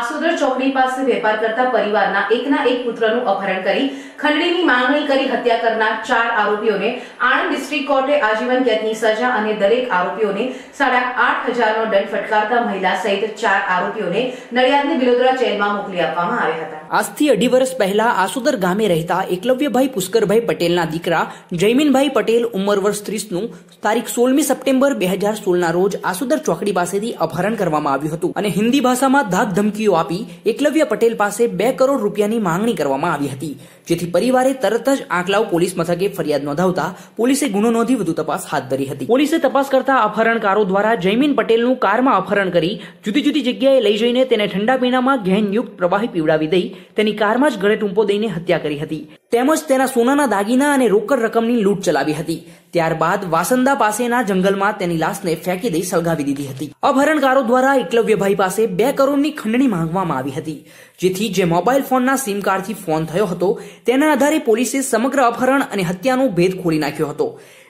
આસોદર ચોકડી પાસે વેપાર કરતા પરિવારના એકના એક પુત્રનું અપહરણ કરી ખંડણીની માંગણી કરી હત્યા કરનાર 4 આરોપીઓને આણંદ ડિસ્ટ્રિક્ટ કોર્ટે આજીવન કેદની સજા અને દરેક આરોપીઓને 8,500નો દંડ ફટકારતા મહિલા સહિત 4 આરોપીઓને નડિયાદની બિલોદરા જેલમાં મોકલી આપવામાં આવ્યા હતા। આજથી 2.5 વર્ષ પહેલા આસોદર ગામે રહેતા એકલવ્યભાઈ પુષ્કરભાઈ પટેલના દીકરા જયમીનભાઈ પટેલ ઉંમર વર્ષ 30નું તારીખ 16મી સપ્ટેમ્બર 2016ના રોજ આસોદર ચોકડી પાસેથી અપહરણ કરવામાં આવ્યું હતું અને હિન્દી ભાષામાં ધાક ધમકીઓ આપી એકલવ્ય પટેલ પાસે 2 કરોડ રૂપિયાની માંગણી કરવામાં આવી હતી, જેથી પરિવારે તરત જ આંકલાવ પોલીસ મથકે ફરિયાદ નોંધાવતા પોલીસે ગુનો નોંધી વધુ તપાસ હાથ ધરી હતી। પોલીસે તપાસ કરતા અપહરણકારો દ્વારા જયમીન પટેલનું કારમાં અપહરણ કરી જુદી જુદી જગ્યાએ લઈ જઈને તેને ઠંડા પીણામાં ગેહનયુક્ત પ્રવાહી પીવડાવી દઈ તેની કારમાં જ ગળે ટૂંપો દઈને હત્યા કરી હતી, તેમજ તેના સોનાના દાગીના અને રોકડ રકમની લૂંટ ચલાવી હતી। ત્યારબાદ વાસંદા પાસેના જંગલમાં તેની લાશને ફેંકી દઈ સળગાવી દીધી હતી। અપહરણકારો દ્વારા એકલવ્યભાઈ પાસે 2 કરોડની ખંડણી માંગવામાં આવી હતી, જેથી જે મોબાઈલ ફોનના સિમ કાર્ડથી ફોન થયો હતો તેના આધારે પોલીસે સમગ્ર અપહરણ અને હત્યાનો ભેદ ખોલી નાખ્યો હતો,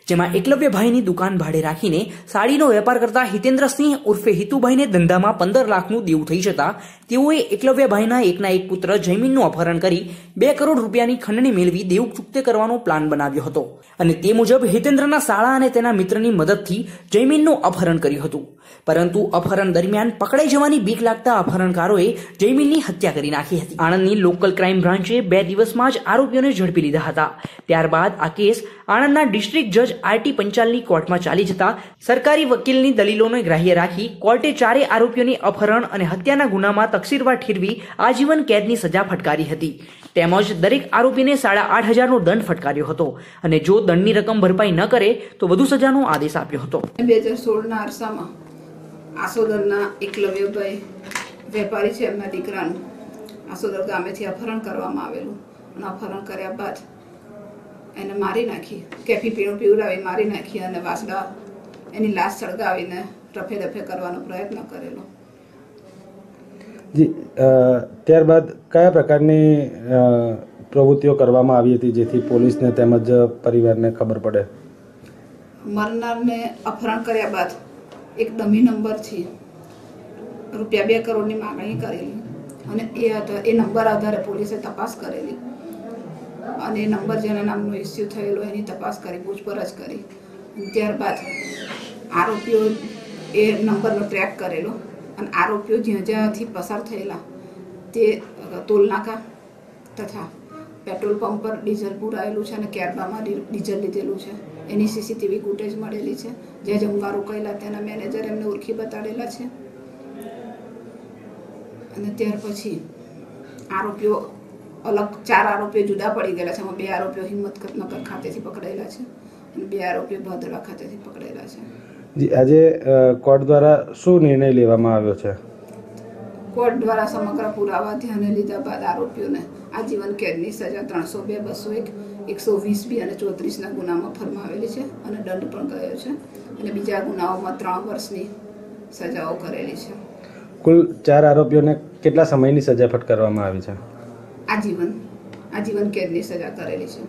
જેમાં એકલવ્યભાઈની દુકાન ભાડે રાખીને સાડીનો વેપાર કરતા હિતેન્દ્રસિંહ ઉર્ફે હિતુભાઈને ધંધામાં 15 લાખનું દેવું થઈ જતા તેઓએ એકલવ્યભાઈના એકના એક પુત્ર જયમીનનું અપહરણ કરી 2 કરોડ રૂપિયાની ખંડણી મેળવી દેવું ચૂકતે કરવાનો પ્લાન બનાવ્યો હતો અને તે મુજબ હિતેન્દ્રના શાળા અને તેના મિત્રની મદદથી જયમીનનું અપહરણ કર્યું હતું, પરંતુ અપહરણ દરમિયાન પકડાઈ જવાની બીક લાગતા અપહરણકારોએ જયમીનની હત્યા કરી નાખી હતી। આણંદની લોકલ ક્રાઇમ બ્રાન્ચે 2 દિવસમાં જ આરોપીઓને ઝડપી લીધા હતા। ત્યારબાદ આ કેસ આણંદના ડિસ્ટ્રિક્ટ જજ RT પંચાલની કોર્ટમાં ચાલી જતા સરકારી વકીલની દલીલોને ગ્રાહ્ય રાખી કોર્ટે 4 આરોપીઓની અપહરણ અને હત્યાના ગુનામાં તકસીરવાર ઠીરવી આજીવન કેદની સજા ફટકારી હતી, તેમજ દરેક આરોપીને 8,500નો દંડ ફટકાર્યો હતો અને જો દંડની રકમ ભરપાઈ ન કરે તો વધુ સજાનો આદેશ આપ્યો હતો। 2016ના અરસામાં આસોદરના એકલવ્યભાઈ વેપારી છે, એમના દીકરાનું આસોદર ગામેથી અપહરણ કરવામાં આવેલું અને અપહરણ કર્યા બાદ એને મારી નાખી, કેફી પીણું પીવડાવી મારી નાખી અને વાસડા એની લાશ સળગાવીને રફે દફે કરવાનો પ્રયત્ન કરેલો। જી, ત્યારબાદ કયા પ્રકારની પ્રવૃત્તિઓ કરવામાં આવી હતી જેથી પોલીસને તેમજ પરિવારને ખબર પડે? મરનારને અપહરણ કર્યા બાદ એક ડમી નંબરથી રૂપિયા 2 કરોડની માંગણી કરેલી અને એ નંબર આધારે પોલીસે તપાસ કરેલી અને એ નંબર જેના નામનો ઇસ્યુ થયેલો એની તપાસ કરી, પૂછપરછ કરી। ત્યારબાદ આરોપીઓ એ નંબરનો ટ્રેક કરેલો અને આરોપીઓ જ્યાં જ્યાંથી પસાર થયેલા તે ટોલનાકા તથા પેટ્રોલ પંપ પર ડીઝલ પુરાયેલું છે અને કેરબામાં ડીઝલ લીધેલું છે એની CCTV ફૂટેજ મળેલી છે। જે જમવા રોકાયેલા તેના મેનેજર એમને ઓળખી બતાડેલા છે અને ત્યાર પછી આરોપીઓ અલગ 4 આરોપીઓ જુદા પડી ગયેલા છે, એમાં 2 આરોપીઓ હિંમતનગર ખાતેથી પકડાયેલા છે અને 2 આરોપીઓ ભાદરવા ખાતેથી પકડાયેલા છે। જી, આજે કોર્ટ દ્વારા શું નિર્ણય લેવામાં આવ્યો છે? કોર્ટ દ્વારા સમગ્ર પુરાવા ધ્યાને લીધા બાદ આરોપીઓને આજીવન કેદની સજા 302, 201, 120B અને 34ના ગુનામાં ફરમાવેલી છે અને દંડ પણ ગયો છે અને બીજા ગુનાઓમાં 3 વર્ષની સજાઓ કરેલી છે। કુલ 4 આરોપીઓને કેટલા સમયની સજા ફટકારવામાં આવી છે? આજીવન કેદની સજા કરેલી છે।